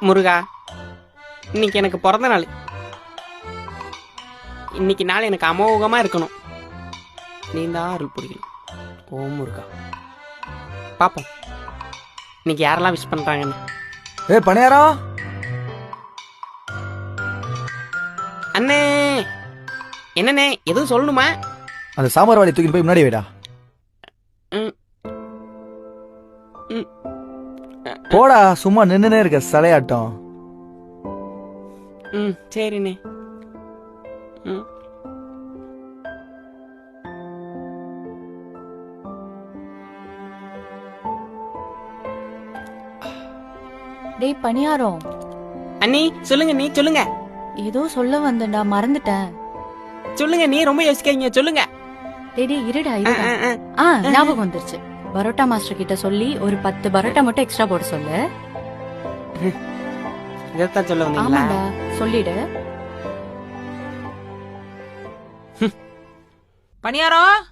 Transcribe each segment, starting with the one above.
முருகா, இன்னைக்கு எனக்கு பிறந்த நாள். இன்னைக்கு நாள் எனக்கு அமோகமாக இருக்கணும். நீ தான் அருள் புரியணும். ஓ முருகா, பார்ப்போம் இன்னைக்கு யாரெல்லாம் விஷ் பண்ணுறாங்கன்னு. பணியாரம் அண்ணே, என்னண்ணே எதுவும் சொல்லணுமா? அந்த சாம்பார் வாளி தூக்கி போய் முன்னாடி வைடா. போடா, சும்மா நின்னுனே இருக்க சிலையாட்டம். சரிண்ணே. டேய் பணியாரம். அண்ணி சொல்லுங்க, நீ சொல்லுங்க. ஏதோ சொல்ல வந்தேன்டா, மறந்துட்டேன். சொல்லுங்க, நீ ரொம்ப யோசிக்காதீங்க, சொல்லுங்க. டேய் இருடா இருடா. ஞாபகம் வந்துருச்சு. பரோட்டா மாஸ்டர் கிட்ட சொல்லி ஒரு 10 பரோட்டா மட்டும் எக்ஸ்ட்ரா போட சொல்லு. இதத்தான் சொல்ல வந்தீங்களா? ஆமாடா, சொல்லிடு. பணியாரம்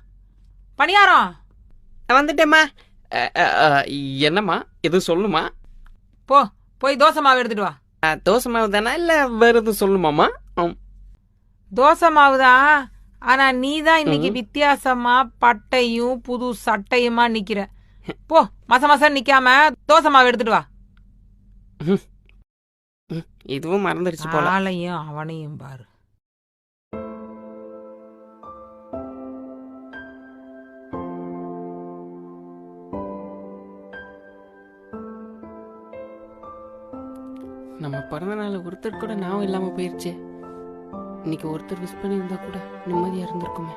பணியாரம் வந்துட்டேம்மா. என்னம்மா எதுவும் சொல்லணுமா? போய் தோசை மாவு எடுத்துட்டு வா. தோசை மாவு தானே, இல்ல வேற எதுவும் சொல்லணுமாம்மா? தோசை மாவுதான். ஆனா நீ தான் இன்னைக்கு வித்தியாசமா பட்டையும் புது சட்டையுமா நிக்கிற. போ, மசம் நிக்காம தோசை மாவு எடுத்துட்டு வா. இதுவும் மறந்துடுச்சு போல. ஆளையும் அவனையும் பாரு. நம்ம பிறந்த நாள் ஒருத்தர் கூட ஞாபகம் இல்லாம போயிருச்சு. இன்னைக்கு ஒருத்தர் விஷ் பண்ணியிருந்தா கூட நிம்மதியா இருந்திருக்குமே.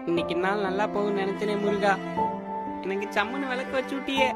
இன்னைக்கு நாள் நல்லா போகும்னு நினைச்சனே முருகா, எனக்கு சம்மனு விளக்கு வச்சு விட்டியே.